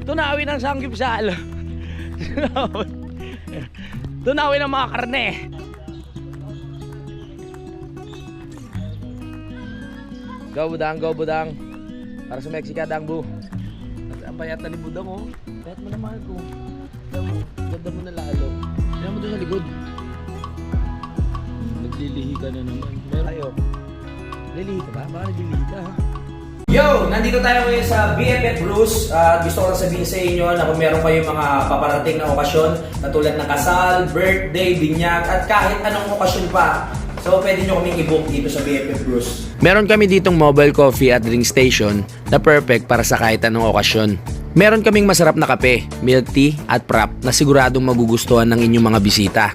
Tunawin ang sanggipsal. Tunawin ang mga karne. Go budang, go budang. Para sa Mexica dangbu. Ang payat na ni budang oh. Payat mo naman ko. Ganda mo na lalo. Tingnan mo doon sa likod. Naglilihi ka na naman. Meron tayo. Lilihi ka ba? Baka naglilihi ka ha? Yo! Nandito tayo ngayon sa BFF Brews. Gusto ko lang sabihin sa inyo na kung meron kayong mga paparating na okasyon katulad ng kasal, birthday, binyag at kahit anong okasyon pa, so pwede nyo kaming i-book dito sa BFF Brews. Meron kami ditong mobile coffee at drink station na perfect para sa kahit anong okasyon. Meron kaming masarap na kape, milk tea at prop na siguradong magugustuhan ng inyong mga bisita.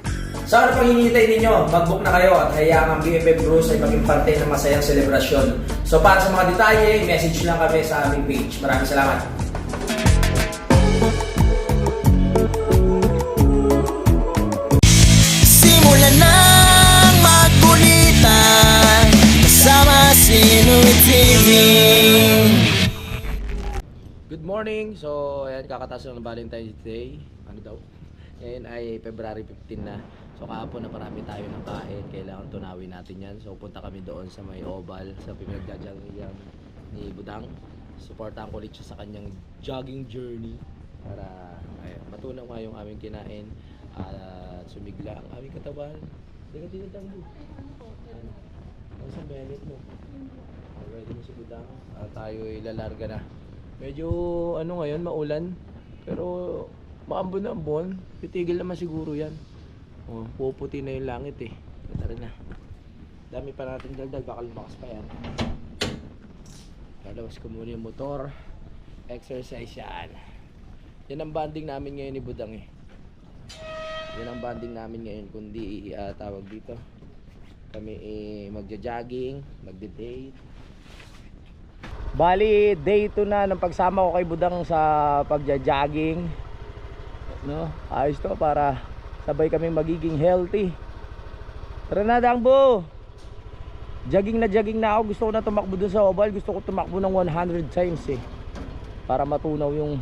So ano pang hinihintay ninyo? Mag-book na kayo at hayaan ang BFF Brews ay maging parte ng masayang selebrasyon. So para sa mga detalye, message lang kami sa aming page. Maraming salamat! Simulan ng magkulitan kasama si Nuy TV. Good morning! So, ayan, kakataas ng Valentine's Day. Ano daw? Ngayon ay February 15 na. So, kahapon na marami tayo ng kain. Kailangan tunawin natin yan. So, punta kami doon sa may oval, sa pinagja-jogging ni Budang. Supportahan ko ulit siya sa kanyang jogging journey para matunaw nga yung aming kinain at sumigla ang aming katawan. Hindi ka tinitanggo. Ano sa minute mo? Ready mo si Budang. Tayo ilalarga na. Medyo ano ngayon, maulan. Pero maambon na ambon. Titigil naman siguro yan. Oh, puputi na yung langit eh. Tara na. Dami pa natin daldal. Baka lumakas pa yan. Lalawas ko muna yung motor. Exercise yan. Yan ang banding namin ngayon ni Budang eh. Yan ang banding namin ngayon. Kundi tawag dito. Kami magja-jogging. Magde-date. Bali, day 2 na ng pagsama ko kay Budang sa pagja-jogging. No? Ayos to para sabay kaming magiging healthy. Tara na Dangbo. Jogging na ako. Gusto ko na tumakbo dun sa oval. Gusto ko tumakbo ng 100 times eh. Para matunaw yung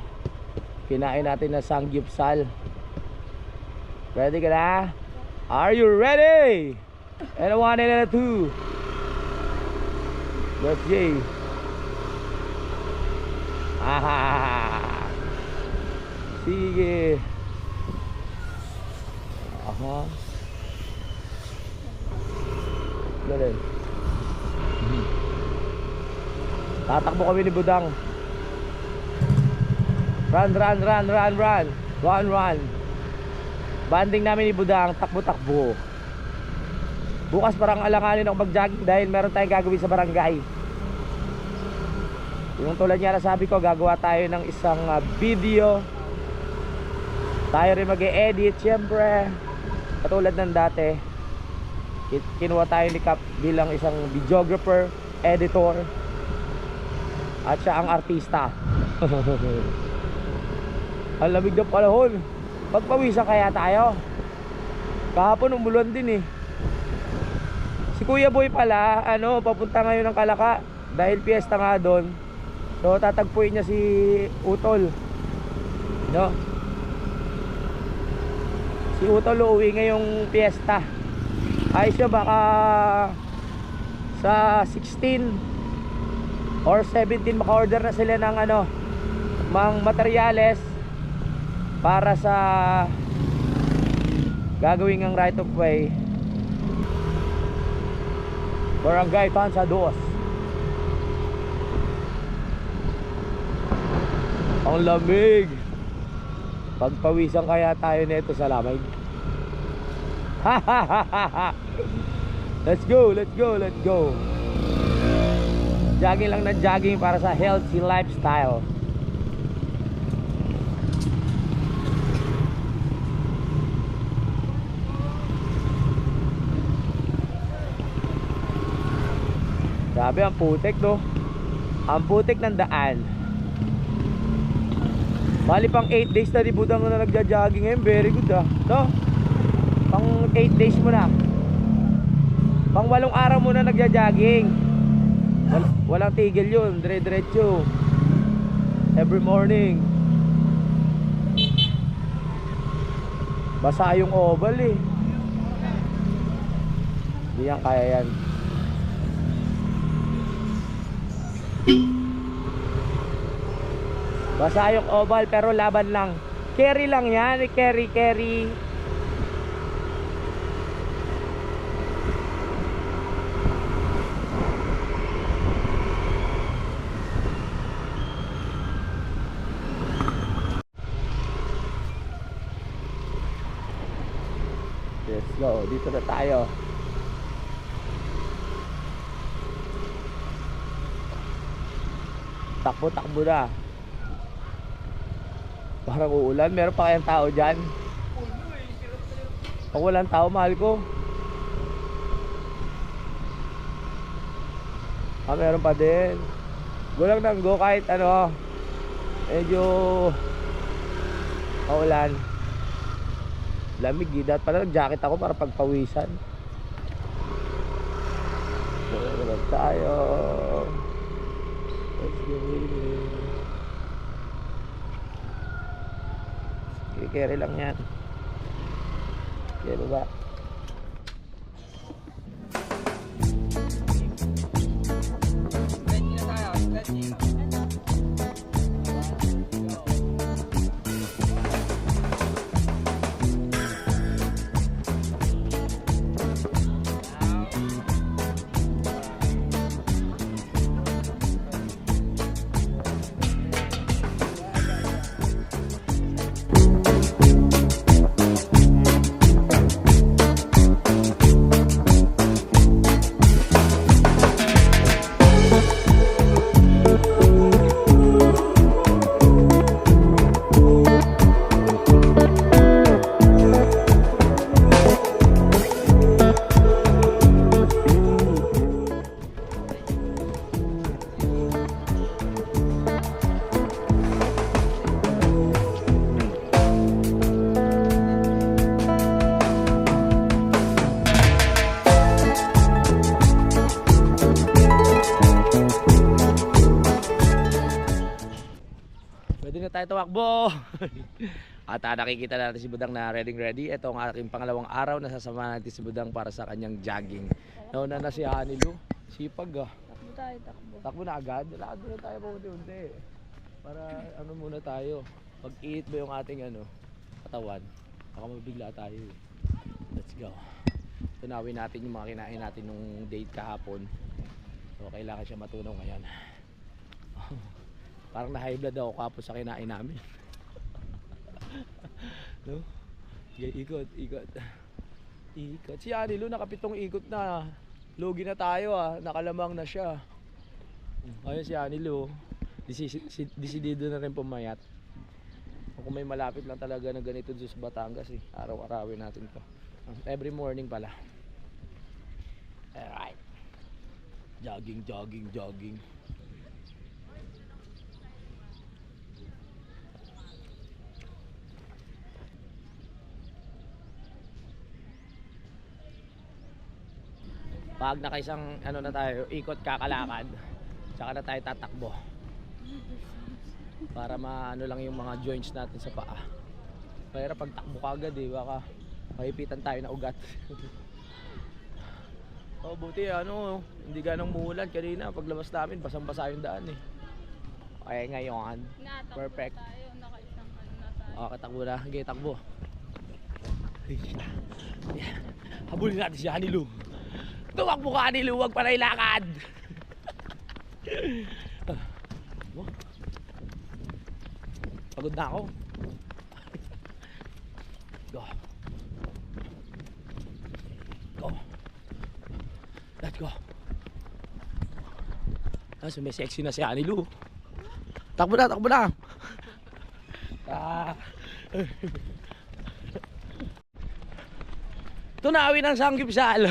kinain natin na sanggipsal. Ready ka na? Are you ready? And a 1 and a 2. Let's go. Ah. Sige. Aha. Galing. Tatakbo kami ni Budang. Run. Banding namin ni Budang, takbo-takbo. Bukas parang alanganin ako mag-jogging dahil meron tayong gagawin sa barangay. Yung tulad nga na sabi ko, gagawa tayo ng isang video. Tayo rin mag-e-edit, syempre. Katulad ng dati, kinuha tayo ni Cap bilang isang videographer, editor, at siya ang artista. Ang lamig ng panahon. Pagpawisan kaya tayo. Kahapon umulan din eh. Si Kuya Boy pala, papunta ngayon ng Kalaka dahil piyesta nga doon. So tatagpuin niya si Utol. No? Si Utol uuwi ngayong piyesta. Ayos siya, baka sa 16 or 17 maka-order na sila ng mga materyales para sa gagawin ng right of way. Barangay Tanza 2. Ang lamig. Pagpawisan kaya tayo nito sa lamig. Let's go. Jogging lang na jogging para sa healthy lifestyle. Grabe ang putik no. Ang putik ng daan. Bali pang 8 days na di Budang na nagja-jogging ngayon. Very good no? Pang 8 days mo na. Pang 8 araw mo na nagja-jogging. Walang tigil yun. Dire-diretso. Every morning. Basa yung oval eh. Hindi yan kaya yan. Basa yung oval pero laban lang. Carry lang yan, carry. Let's go, dito na tayo. Takbo na. Parang uulan, meron pa kayang tao dyan? Pag walang tao, mahal ko. Meron pa din. Go lang nang go kahit ano. Medyo paulan. Lamig, dapat pala nag-jacket ako para pagpawisan. Go tayo. Let's go. Carry lang yan. Okay, baba. Pwede na tayo tumakbo. At nakikita natin si Budang na ready. Ito ang aking pangalawang araw na sasama natin si Budang para sa kanyang jogging. Nauna na si Hanilu. Sipag ah. Takbo tayo, takbo. Takbo na agad. Lakad muna tayo paunti-unti. Para ano muna tayo. Pag-iit ba yung ating katawan. Baka mabigla tayo eh. Let's go. Tunawin natin yung mga kinain natin nung date kahapon. So kailangan siya matunaw ngayon. Parang na-high blood ako kapos sa kinain namin. No? Okay, ikot. Si Anilu nakapitong ikot na. Lugi na tayo ah. Nakalamang na siya. Ayun si Anilu. Desidido na rin pumayat. Kung may malapit lang talaga na ganito sa Batangas eh. Araw-arawin natin to. Every morning pala. Alright. Jogging. Pag nakaisang na tayo, ikot kakalakad, tsaka na tayo tatakbo. Para maano lang yung mga joints natin sa paa. Pero pag takbo ka agad eh, baka maipitan tayo na ugat. Oh, buti hindi ganong muulan kanina. Paglabas namin, basang-basa yung daan eh. Okay, ngayon, perfect. Tayo, nakaisang na tayo. Okay, takbo na. Okay, takbo. Habulin natin si Hanilu. Tumakbo ka, Hanilu, huwag pa na ilakad. Pagod na ako. Go. Let's go. Tapos may sexy na si Hanilu. Takbo na. Tunawin ang sanggipsal.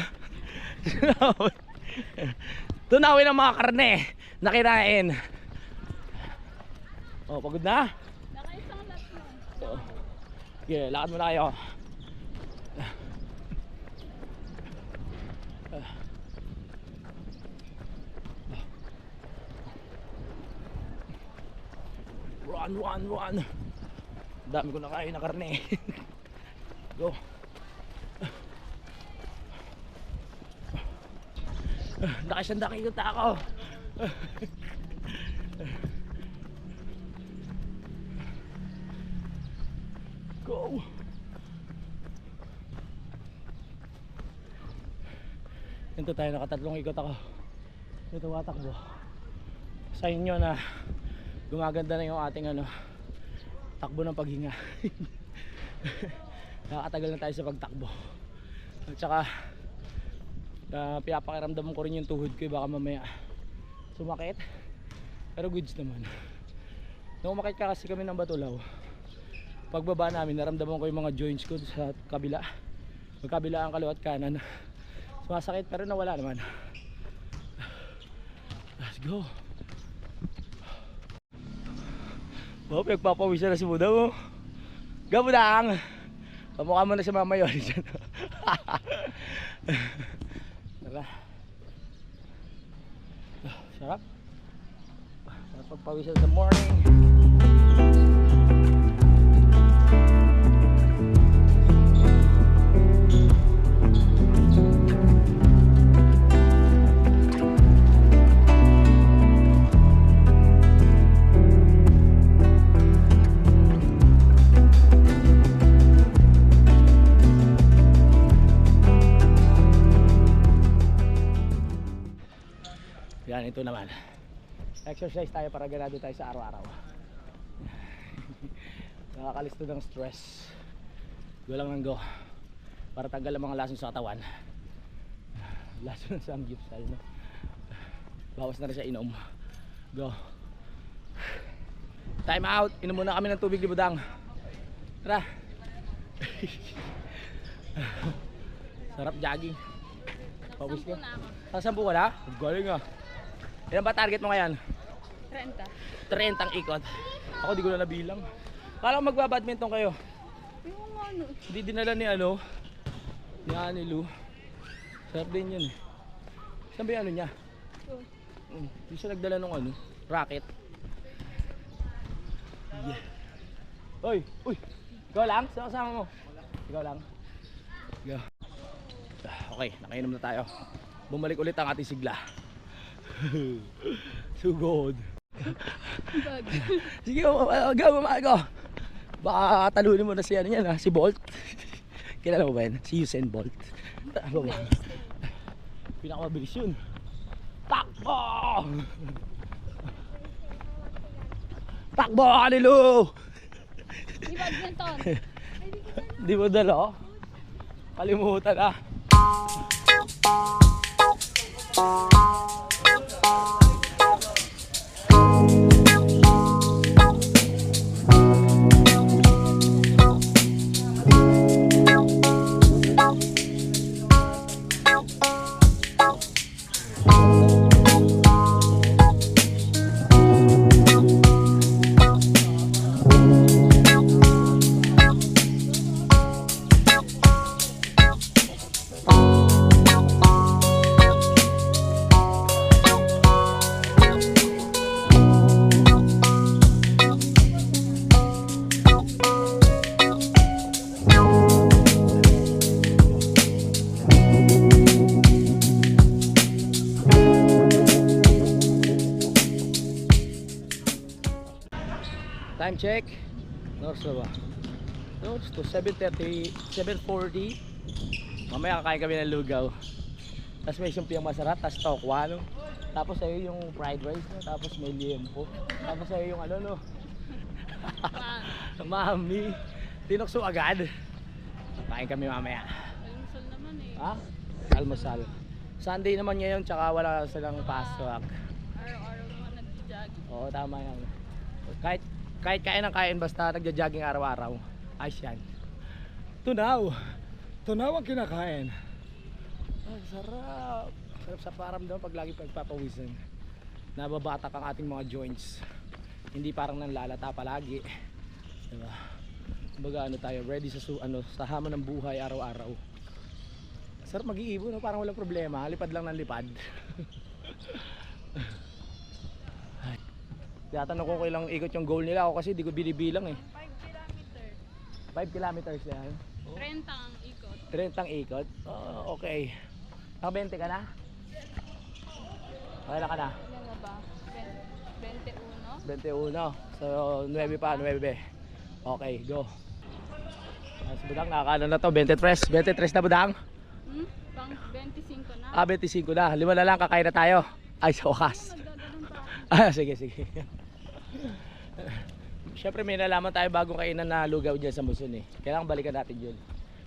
Tunawin ang mga karne na kinain. Oh, pagod na? Nakaisang lap mo. Okay, lakad muna kayo. Run. Dami ko na kain na karne. Go. Nakasanda ikot ako. Go. Ito tayo, nakatatlong ikot ako. Ito watakbo. Sa inyo na gumaganda na yung ating takbo ng paghinga. Nakakatagal na tayo sa pagtakbo. At saka pinapakiramdam ko rin yung tuhod ko, baka mamaya sumakit. Pero goods naman. Nung umakit ka kasi kami ng Batulaw, pagbaba namin naramdaman ko yung mga joints ko sa kabila. Magkabila ang kaliwa at kanan. Sumasakit pero nawala naman. Let's go. Oh, pinagpapawisan na si Buda mo. Gabudang! Pamukha mo na si Mama yun. Tara. Sarap. Sarap pagpawisan sa morning. Yan, ito naman. Exercise tayo para ganado tayo sa araw-araw. Nakakalisto ng stress. Go lang ng go. Para tanggal ang mga lason sa katawan. Lason ng samgyupsal, no? Bawas na rin sa inom. Go. Time out. Inom muna kami ng tubig, Libudang. Tara. Sarap jogging. Pawis ka. Sasampu ka na? Galing ah. Ilan ba target mo ngayon? 30. 30 ang ikot. Ako di ko na nabilang. Kala ko magbabadminton kayo. Yung Hindi dinala ni ni Anilu. Sarap din yun eh. Saan ba yung niya? Hindi siya nagdala ng racket. Yeah. Uy! Ikaw lang? Saan kasama mo? Ikaw lang. Go. Okay, nakainom na tayo. Bumalik ulit ang ating sigla. Sugod. bag. Sige, go. Baka talunin mo na si si Bolt. Kilala mo ba yan? Si Usain Bolt. Pinakamabilis yun. Takbo! Takbo, Anilu! Di badminton. Di mo dala, kalimutan ah. Time check. North ba? North to 7:30, 7:40. Mamaya kakain kami ng lugaw. Tapos may sumpiang masarap, tapos tokwa, no? Tapos sa'yo yung fried rice, no? Tapos may liempo. Tapos sa'yo yung no? Mami. Tinokso agad. Kain kami mamaya. Almusal naman eh. Ha? Almusal. Sunday naman ngayon, tsaka wala silang pasok. Araw-araw naman nag-jogging. Oo, tama yan. Kahit kain ng kain, basta nagja-jogging araw-araw. Ayos yan. Tunaw ang kinakain. Ay, sarap. Sarap sa paramdam pag lagi pagpapawisan. Nababatak ang ating mga joints. Hindi parang nanlalata palagi. Diba? Kumbaga tayo, ready sa hamon ng buhay araw-araw. Sarap mag-iibon, no? Parang walang problema. Lipad lang ng lipad. Tinatanong ko ilang ikot yung goal nila. Ako kasi di ko binibilang eh. 5 kilometer. 5 kilometers yan. 30 ang ikot. 30 ang ikot? Oh, okay. Naka 20 ka na? Kailan ka na? Ilan na ba? 21? 21. So, 9 pa, 9. Okay, go. Si Budang, nakakano na to? 23. 23 na, Budang? Pang 25 na. 25 na. 5 na lang, kakain na tayo. Ay, sa wakas. Magdadalan pa ako. Sige. Siyempre may nalaman tayo bagong kainan na lugaw dyan sa Muson eh. Kailangan balikan natin yun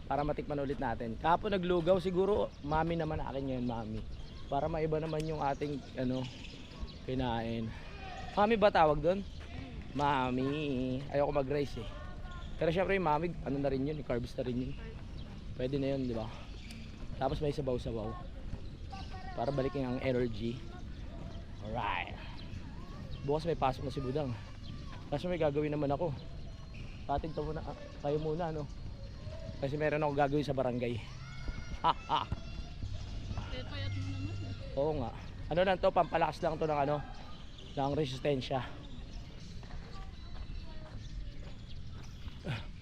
para matikman ulit natin. Kahapon naglugaw, siguro mami naman akin ngayon, mami. Para maiba naman yung ating kinain. Mami ba tawag doon? Mami. Ayoko mag-rice eh. Pero syempre yung mami, ano na rin yun, carbs na rin yun. Pwede na yun, di ba? Tapos may sabaw-sabaw. Para balikin ang energy. Alright. Bukas may pasok na si Budang. Kasi may gagawin naman ako. Pating to muna, kayo muna no. Kasi meron ako gagawin sa barangay. Payat mo naman. Oo nga. Ano lang to, pampalakas lang to ng ng resistensya.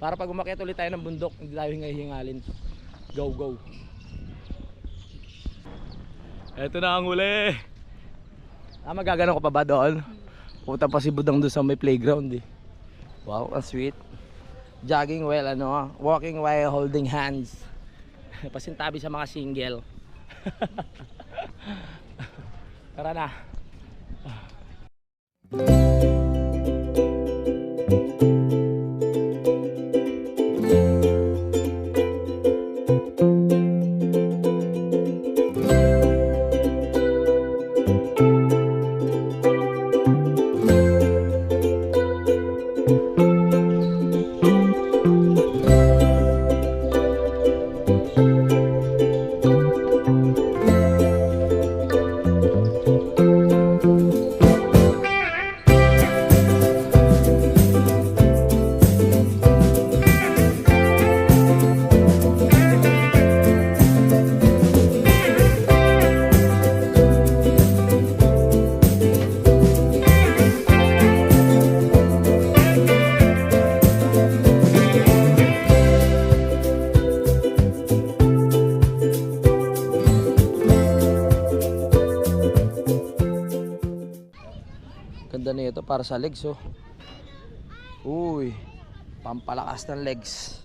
Para pag umakyat ulit tayo ng bundok, hindi tayo hingalin. Go. Eto na ang huli. Magagano ko pa ba doon? Puta pa si Budang doon sa may playground eh. Wow, ang sweet. Jogging while walking while holding hands. Pasintabi sa mga single. Tara na. Ganda na ito para sa legs oh. Uy, pampalakas ng legs.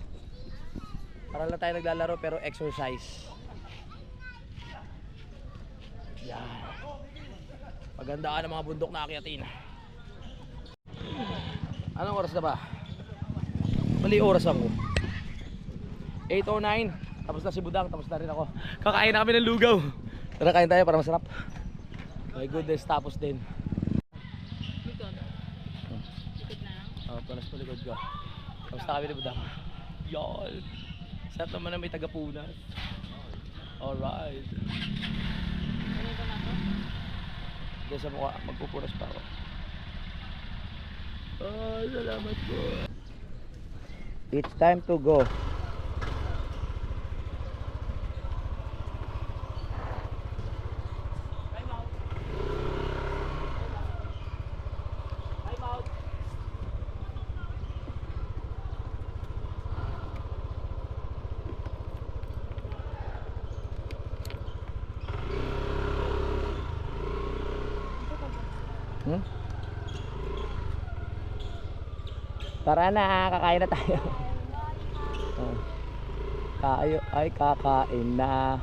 Para lang tayo naglalaro pero exercise. Yan. Pagandaan ng mga bundok na akyatin. Anong oras na ba? Mali oras ako. 8:09. Tapos na si Budang, tapos na rin ako. Kakain na kami ng lugaw. Tara, kain tayo para masarap. My goodness, tapos din. Likod. Likod na lang. Palas po likod ko. Tapos na kami ni Budang. Yol. Sarap naman na may tagapunas. Alright. Ano ba na to? Diyan sa mukha, magpupunas pa ako. Salamat po. It's time to go. Tara na, kakain na tayo. Kakain na.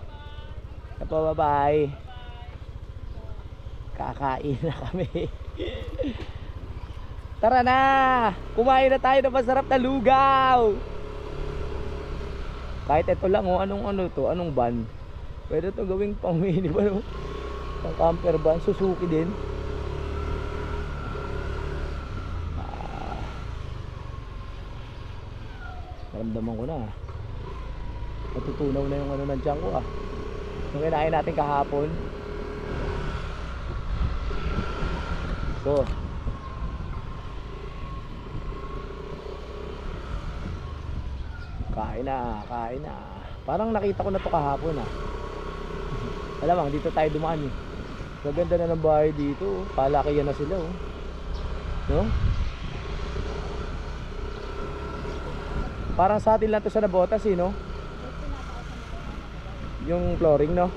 Bye. Kakain na kami. Tara na, kumain na tayo ng masarap na lugaw. Kahit ito lang anong van. Pwede to gawing pang mini van, pang camper van, Suzuki din. Naramdaman ko na. Natutunaw na yung ng tiyan ko yung kinain natin kahapon. So kain na. Parang nakita ko na to kahapon Alam dito tayo dumaan Gaganda na ng bahay dito Palakihan na sila No? Parang sa atin lang to sa Nabotas eh, no? Yung flooring, no?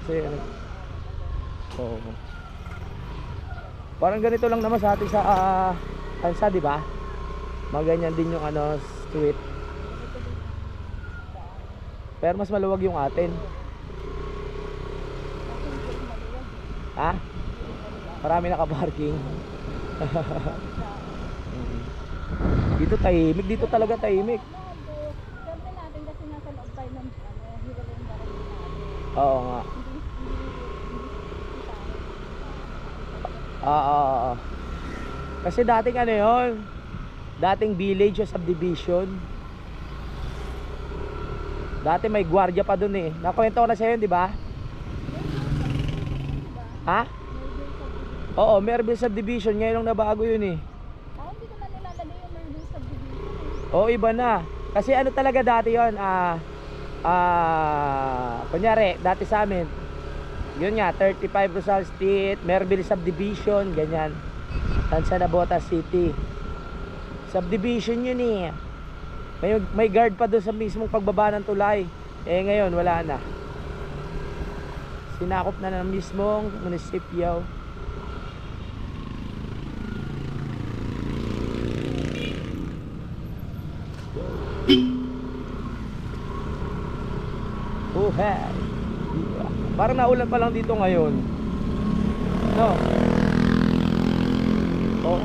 Kasi ano? Oo. Parang ganito lang naman sa atin sa Tansa, di ba? Maganyan din yung ano, street. Pero mas maluwag yung atin. Ha? Marami naka-parking. Dito tahimik, dito talaga tahimik. Siyempre natin kasi nasa loob tayo ng hero yung barangay natin. Oo nga. Oo. Kasi dating ano yun, dating village o subdivision. Dati may gwardiya pa dun eh. Nakwento ko na sa'yo yun, di ba? Ha? Oo, Merville subdivision. Ngayon lang nabago yun eh. Hindi ko na nilalagay yung Merville subdivision. Oo, iba na. Kasi ano talaga dati yun, kunyari, dati sa amin, yun nga, 35 Rizal Street, Merville subdivision, ganyan. Tansa Nabotas City. Subdivision yun eh. May guard pa doon sa mismong pagbaba ng tulay. Eh ngayon, wala na. Sinakop na ng mismong munisipyo. Oh, hey. Parang naulan pa lang dito ngayon. No? Oh.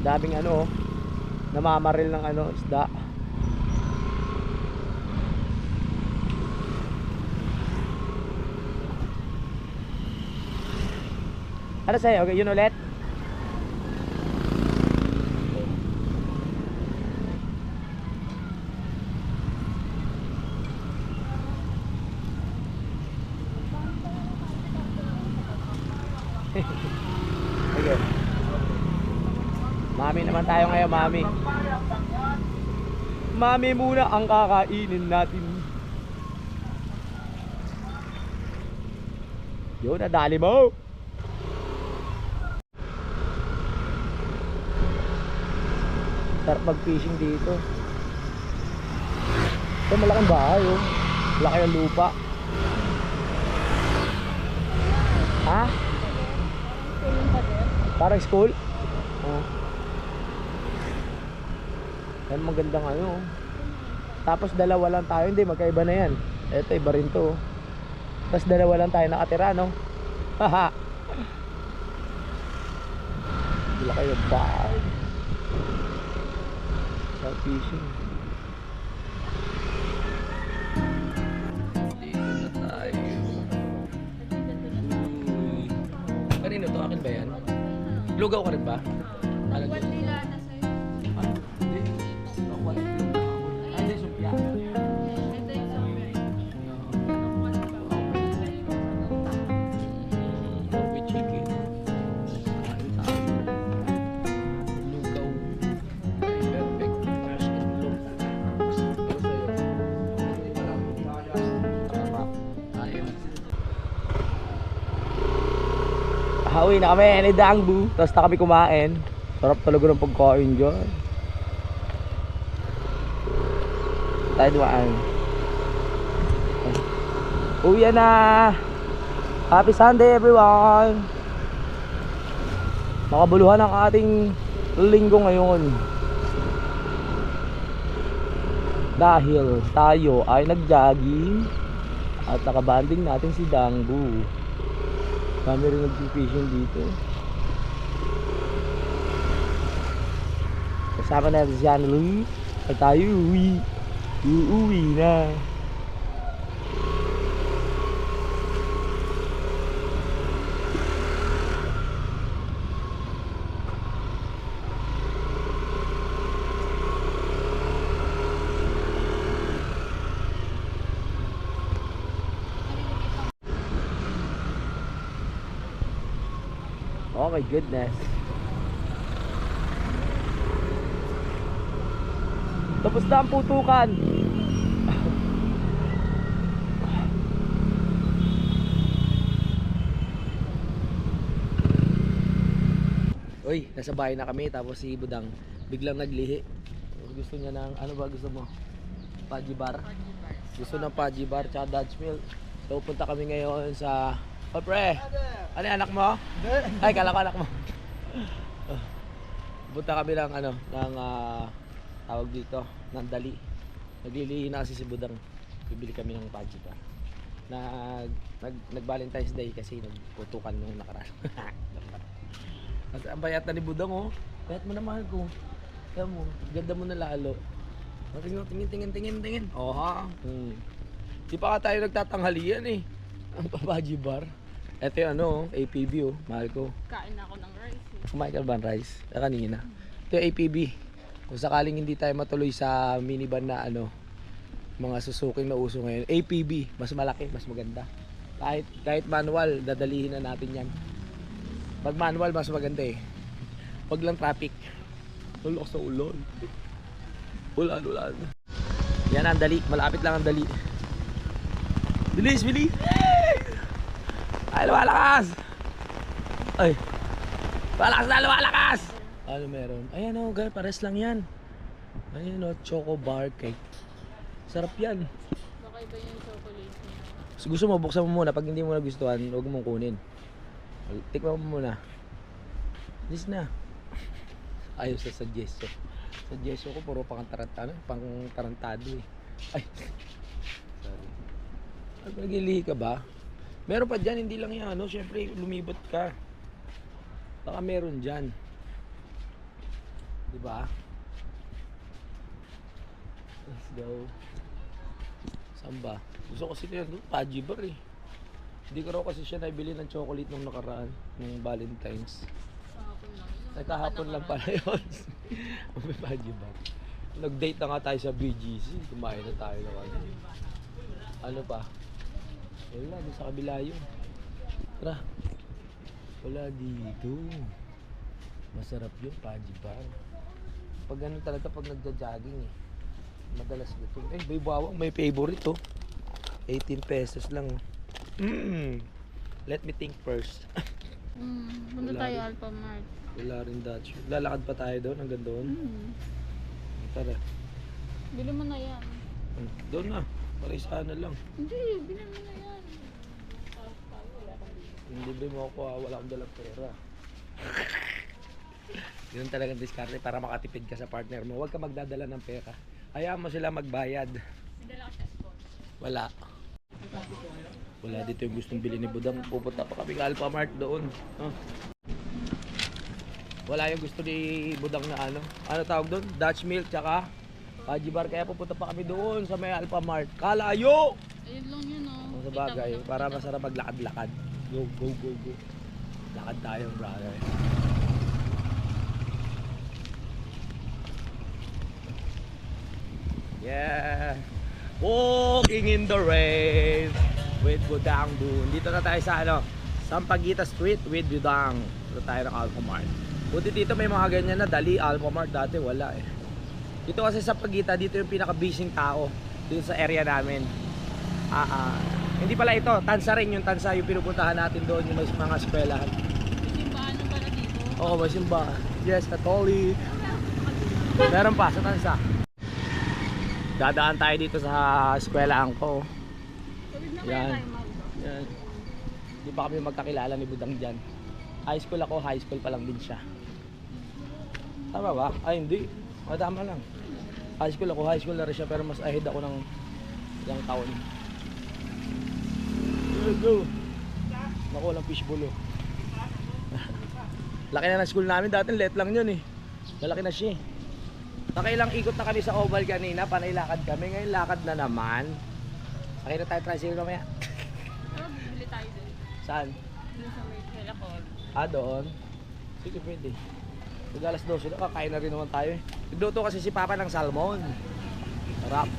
Daming ano, namamaril ng ano, isda. Ano sa'yo? Okay, yun ulit? Okay. Mami naman tayo ngayon, mami. Mami muna ang kakainin natin. Yun, nadali mo. Sarap mag-fishing dito. Ito malaking bahay, oh. Laki ang lupa. Ha? Yung pader. Parang school? Oh. Yan magandang ano. Tapos dalawa lang tayo, hindi magkaiba na yan. Ito iba rin to. Tapos dalawa lang tayo nakatira, no? Haha. Wala kayo bahay. Sa fishing. Dito na tayo. Kanino to? Akin ba yan? Lugaw ka rin ba? Alam ko. Nila na sa'yo. Hindi. Ako wala yung lugaw. Ay, hindi, sumpya. Ito yung sabi. With chicken. Kain tayo. Lugaw. Perfect. Tapos itlog. Ano sa'yo? Tama. Ayun. Hawi na kami ni Dangbu. Tapos na kami kumain. Sarap talaga ng pagkain dyan. Tayo dumaan. Uwi na. Happy Sunday everyone. Makabuluhan ang ating linggo ngayon. Dahil tayo ay nag-jogging at nakabanding natin si Dangbu. Kami rin nag-fishing dito. Kasama natin si Annalyn. At tayo uuwi na. Oh my goodness. Tapos na ang putukan. Uy, nasa bahay na kami. Tapos si Budang biglang naglihi. Gusto niya ng, ano ba gusto mo? Pudgy bar? Gusto ng Pudgy bar tsaka Dutch Mill. So punta kami ngayon sa... Oh pre! Ano yung anak mo? Ay, kala ko anak mo. Punta kami ng ano, ng tawag dito, ng dali. Naglilihi na kasi si Budang. Bibili kami ng Pudgy bar. Nag Valentine's Day kasi nagputukan nung nakaraan. At ang bayat na ni Budang oh. Bayat mo na mahal ko. Kaya mo, ganda mo na lalo. Tingin. Oh ha. Di pa ka tayo nagtatanghalian eh. Ang Pudgy bar. Ito yung ano, APB oh, mahal ko. Kain ako ng rice eh. Kumain ka ba ng rice? Kanina. Ito yung APB. Kung sakaling hindi tayo matuloy sa minivan na ano, mga Suzuki na uso ngayon, APB, mas malaki, mas maganda. Kahit manual, dadalihin na natin yan. Pag manual, mas maganda eh. Pag lang traffic. Tulok sa ulon. Ulan. Yan ang dali, malapit lang ang dali. Bilis! Ay, lumalakas! Ay! Lumalakas! Ano meron? Ayan o, guys, pares lang yan. Ayan o, choco bar cake. Sarap yan. Baka iba yung chocolate niya. So, gusto mo, buksan mo muna. Pag hindi mo nagustuhan, huwag mong kunin. Tikman mo muna. This na. Ayos sa suggestion. Suggestion ko, puro pang-tarantado eh. Ay! Sorry. Nagilihi ka ba? Meron pa dyan, hindi lang yan, ano? Siyempre, lumibot ka. Baka meron dyan. Diba? Let's go. Saan ba? Gusto ko kasi yan doon, Pudgy bar eh. Hindi ko raw kasi siya naibili ng chocolate nung nakaraan, nung Valentine's. Kahapon lang yun. Nagkahapon lang pala yun. May Pudgy bar. Nag-date na nga tayo sa BGC. Kumain na tayo ng ano. Ano pa? Wala, doon sa kabila yun. Tara. Wala dito. Masarap yun, Pudgy bar. Pag ano talaga, pag nagja-jogging eh. Madalas gutom. Eh, may bawang, may favorite oh. 18 pesos lang. Let me think first. Punta Wala tayo rin. Alpha Mart. Wala rin Dutch. Lalakad pa tayo doon, hanggang doon. Tara. Bili mo na yan. Doon na. Para isa na lang. Hindi, bili mo na yan. Yung libre mo ako, wala akong dalang pera. Yun talagang diskarte para makatipid ka sa partner mo. Huwag ka magdadala ng pera. Hayaan mo sila magbayad. Wala. Wala dito yung gustong bili ni Budang. Pupunta pa kami Alpha Mart doon. Huh? Wala yung gusto ni Budang na ano. Ano tawag doon? Dutch milk tsaka Pudgy bar. Kaya pupunta pa kami doon sa may Alpha Mart. Kalayo! Ayun lang yun oh. Sa bagay, para masarap maglakad-lakad. Go. Lakad tayo, brother. Yeah. Walking in the rain with Budang Dun. Dito na tayo sa ano, Sampaguita Street with Budang. Dito tayo ng Alpha Mart. Buti dito may mga ganyan na dali. Alpha Mart dati wala eh. Dito kasi sa Sampaguita, dito yung pinaka-busy tao dito sa area namin. Hindi pala ito, Tansa rin yung Tansa yung pinupuntahan natin doon, yung mga eskwelahan. May simbahan na pala dito. Oo, may simbahan. Yes, Catholic. Meron pa sa Tansa. Dadaan tayo dito sa eskwelahan ko. Tawid na Yan. kaya tayo mag. Yan. Hindi pa kami magkakilala ni Budang dyan. High school ako, high school pa lang din siya. Tama ba? Ay hindi. Tama lang. High school na rin siya pero mas ahead ako ng ilang taon. Go. Naku, walang fishbowl oh. Laki na ng school namin, dati let lang yun eh. Malaki na siya eh. Nakailang ikot na kami sa oval kanina, panay lakad kami. Ngayon lakad na naman. Sakay na tayo tricycle mamaya. Pero bibili tayo doon. Saan? Doon sa may Kelacor. Doon? Sige, pwede. Pag alas 12 na, kakain na rin naman tayo eh. Nagluto kasi si Papa ng salmon. Sarap.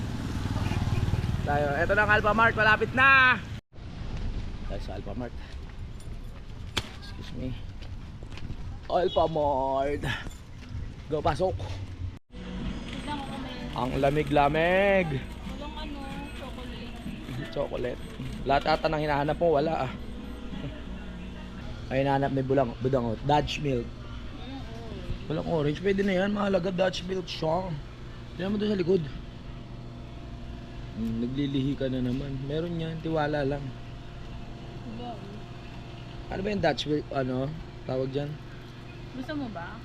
Tayo. Ito na ang Alpha Mart, malapit na! Tayo sa Alpha Mart. Excuse me. Alpha Mart. Go, pasok. Tignan ko kung may Ang lamig-lamig. walang ano, chocolate. Chocolate. Lahat ata ng hinahanap mo, wala ah. Ay, hinahanap may Budang. Dutch milk. Walang orange. Pwede na yan. Mahalaga Dutch milk siya. Tignan mo doon sa likod. Naglilihi ka na naman. Meron yan. Tiwala lang. Ano ba yung Dutch milk? Ano? Tawag dyan? Gusto mo ba?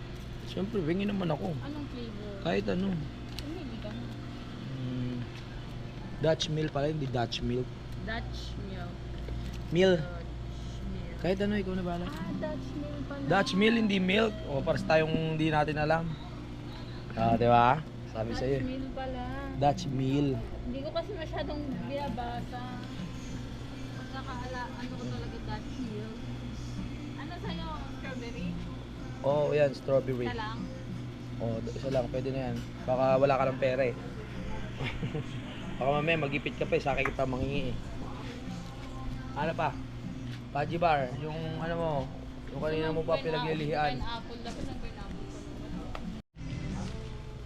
Siyempre, wingi naman ako. Anong flavor? Kahit ano. Hindi ka na. Dutch milk pala, hindi Dutch milk. Dutch milk. Meal. Dutch milk. Kahit ano, ikaw na bahala. Dutch milk pala. Dutch meal, hindi milk. O, pares tayong hindi natin alam. Di ba? Sabi Dutch sa'yo. milk pala. Dutch meal. Hindi ko kasi masyadong binabasa. Ano ko talaga Dutch milk. Ano sa'yo? Strawberry? Oo, yan, strawberry. Isa lang? Isa lang, pwede na yan. Baka wala ka ng pera eh. Baka mamaya magipit ka pa eh, sa akin kita mangingi eh. Ano pa? Paji bar, yung ano mo, yung kanina mo pa pinaglilihian. Pineapple. Dapat ng pineapple ko.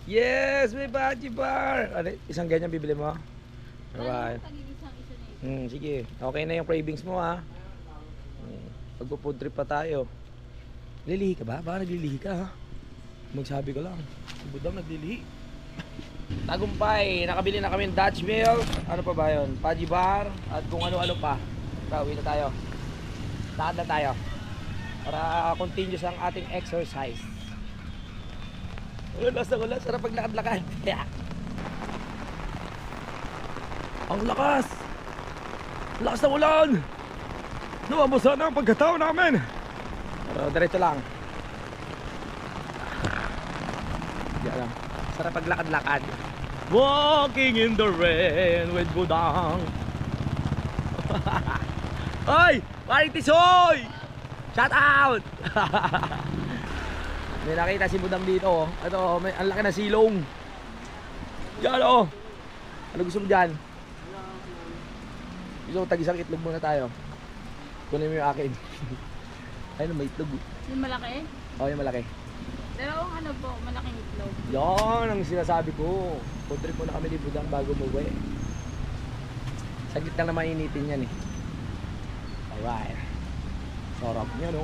Yes, may Paji bar! Ano, isang ganyan bibili mo? Ano ba? Pag-iisang isa na ito. Sige, okay na yung cravings mo ha. Pagpo-food trip pa tayo. Lilihi ka ba? Baka naglilihi ka ha? Magsabi ka lang. Si Budang naglilihi. Tagumpay, nakabili na kami ng Dutch milk. Ano pa ba yun? Paji bar at kung ano-ano pa. Uwi na tayo. Lakad na tayo. Para continuous ang ating exercise. Ulan sa ulan, sarap paglakad-lakad. Ang lakas! Lakas ng ulan! Nawabasa na ang pagkatao namin! Pero diretso lang. Diyan lang. Sarap paglakad-lakad. Walking in the rain with Budang. Oy! Paring Tisoy! Shout out! May nakita si Budang dito oh. Ito, may ang laki na silong. Diyan oh. Ano gusto mo dyan? Gusto mo tag-isang itlog muna tayo. Kunin mo yung akin. Ayun, may itlog. Yung malaki? Oh, yung malaki. Dalawang ano po, malaking itlog. Yan ang sinasabi ko. Food trip muna kami ni Budang bago umuwi. Saglit lang na mainitin yan eh. Alright. Sarap niya no?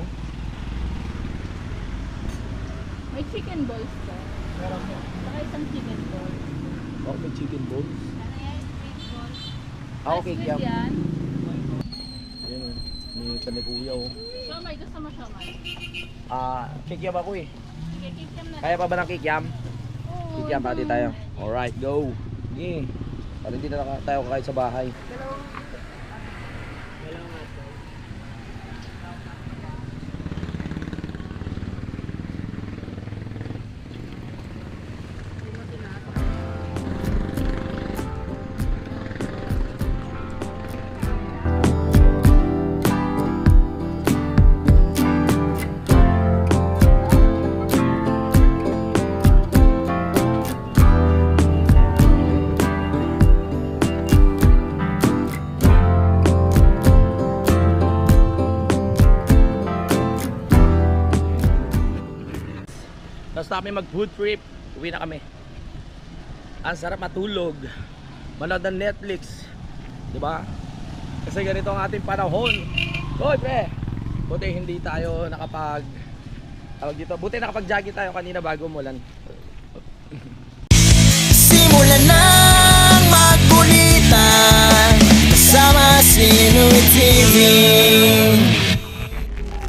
May chicken balls to. Meron mo. Saka isang chicken ball. Oh, may chicken balls. Ano yan? Sweet balls. Ah, okay, Sweet yum. yan. Ayun oh. May kanikuya oh. Siomay, gusto mo siomay? Kikiam ako eh. Sige, kikiam na. Kaya pa ba ng kikiam? Oo, Kikiam, pati tayo. Alright, go. Sige. Para hindi na tayo kakain sa bahay. Tapos kami mag food trip, uwi na kami. Ang sarap matulog, manood ng Netflix, di ba? Kasi ganito ang ating panahon. Hoy pre, buti hindi tayo nakapag tawag dito, buti nakapag-jogging tayo kanina bago umulan. Simulan ng magkulitan kasama si Inuit TV.